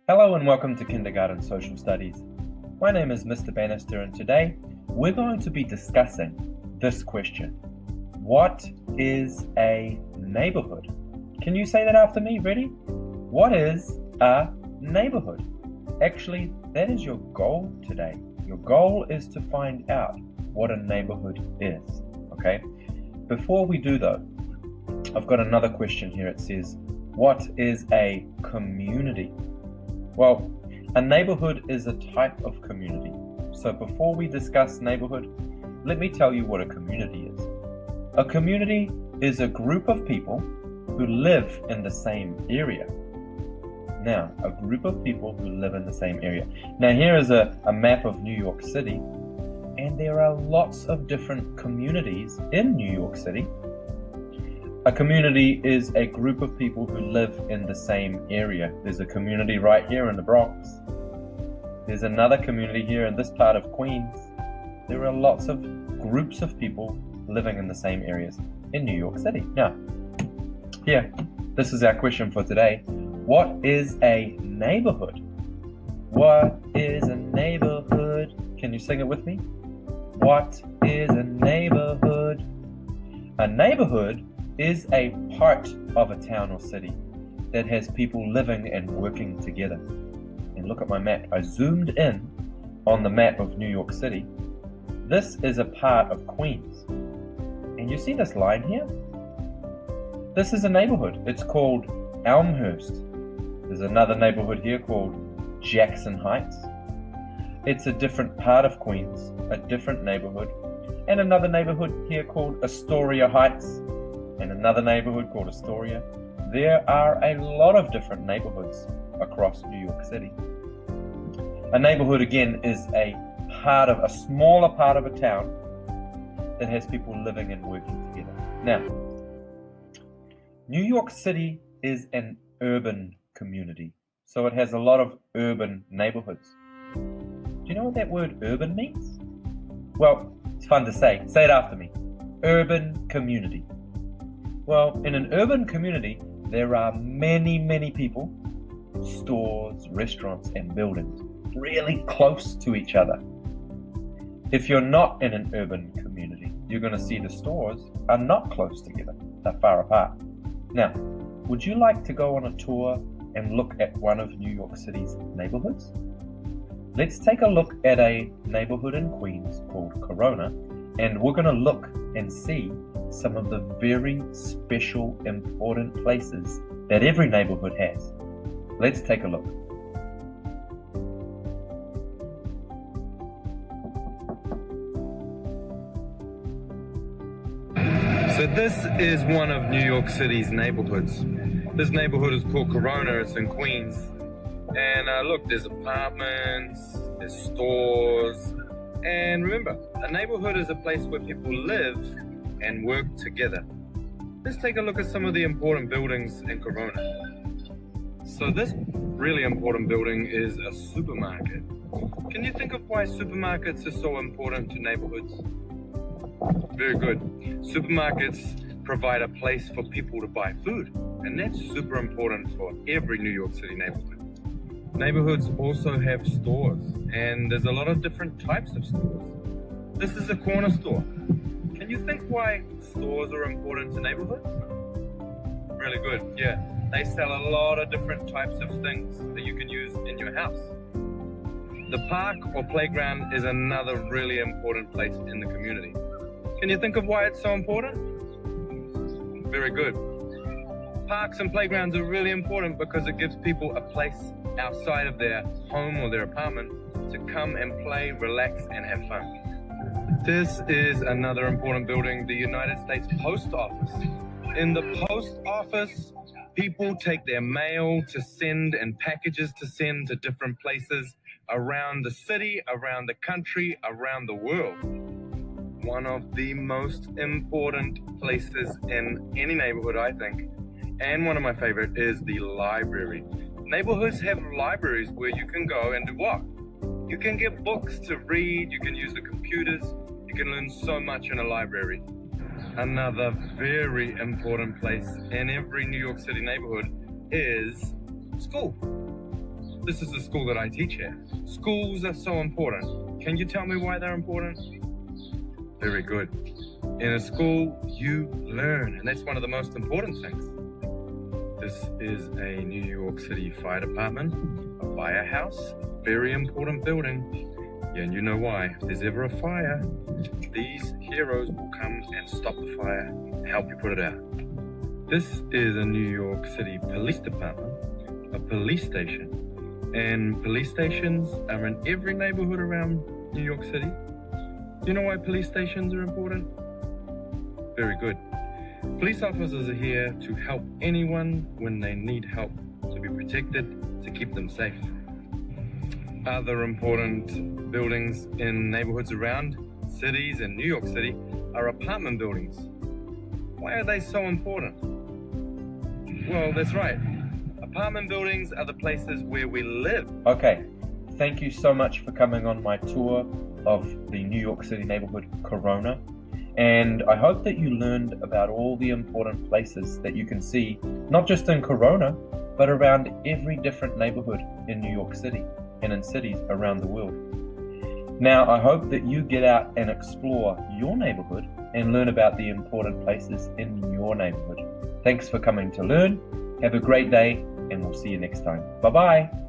Hello and welcome to Kindergarten Social Studies. My name is Mr. Bannister and today we're going to be discussing this question. What is a neighborhood? Can you say that after me? Ready? What is a neighborhood? Actually, that is your goal today. Your goal is to find out what a neighborhood is, okay? Before we do though, I've got another question here. It says, what is a community? Well, a neighborhood is a type of community. So before we discuss neighborhood, let me tell you what a community is. A community is a group of people who live in the same area. Now, a group of people who live in the same area. Now, here is a map of New York City, and there are lots of different communities in New York City. A community is a group of people who live in the same area. There's a community right here in the Bronx. There's another community here in this part of Queens. There are lots of groups of people living in the same areas in New York City. Now, here, this is our question for today. What is a neighborhood? What is a neighborhood? Can you sing it with me? What is a neighborhood? A neighborhood is a part of a town or city that has people living and working together. And look at my map. I zoomed in on the map of New York City. This is a part of Queens. And you see this line here? This is a neighborhood. It's called Elmhurst. There's another neighborhood here called Jackson Heights. It's a different part of Queens, a different neighborhood. And another neighborhood here called Astoria Heights. And another neighborhood called Astoria. There are a lot of different neighborhoods across New York City. A neighborhood, again, is a smaller part of a town that has people living and working together. Now, New York City is an urban community, so it has a lot of urban neighborhoods. Do you know what that word urban means? Well, it's fun to say. Say it after me. Urban community. Well, in an urban community, there are many, many people, stores, restaurants, and buildings really close to each other. If you're not in an urban community, you're going to see the stores are not close together. They're far apart. Now, would you like to go on a tour and look at one of New York City's neighborhoods? Let's take a look at a neighborhood in Queens called Corona, and we're going to look and see some of the very special, important places that every neighborhood has. Let's take a look. So this is one of New York City's neighborhoods. This neighborhood is called Corona. It's in Queens. And look, there's apartments, there's stores. And remember, a neighborhood is a place where people live and work together. Let's take a look at some of the important buildings in Corona. So this really important building is a supermarket. Can you think of why supermarkets are so important to neighborhoods? Very good. Supermarkets provide a place for people to buy food, and that's super important for every New York City neighborhood. Neighborhoods also have stores, and there's a lot of different types of stores. This is a corner store. Can you think why stores are important to neighborhoods? Really good, yeah. They sell a lot of different types of things that you can use in your house. The park or playground is another really important place in the community. Can you think of why it's so important? Very good. Parks and playgrounds are really important because it gives people a place outside of their home or their apartment to come and play, relax, and have fun. This is another important building, the United States Post Office. In the post office, people take their mail to send and packages to send to different places around the city, around the country, around the world. One of the most important places in any neighborhood, I think, and one of my favorite, is the library. Neighborhoods have libraries where you can go and do what? You can get books to read, you can use the computers, you can learn so much in a library. Another very important place in every New York City neighborhood is school. This is the school that I teach at. Schools are so important. Can you tell me why they're important? Very good. In a school, you learn, and that's one of the most important things. This is a New York City Fire Department, a firehouse, very important building. Yeah, and you know why. If there's ever a fire, these heroes will come and stop the fire and help you put it out. This is a New York City Police Department, a police station. And police stations are in every neighborhood around New York City. Do you know why police stations are important? Very good. Police officers are here to help anyone when they need help, to be protected, to keep them safe. Other important buildings in neighborhoods around cities in New York City are apartment buildings. Why are they so important? Well, that's right. Apartment buildings are the places where we live. Okay, thank you so much for coming on my tour of the New York City neighborhood Corona. And I hope that you learned about all the important places that you can see, not just in Corona, but around every different neighborhood in New York City and in cities around the world. Now, I hope that you get out and explore your neighborhood and learn about the important places in your neighborhood. Thanks for coming to learn. Have a great day, and we'll see you next time. Bye-bye.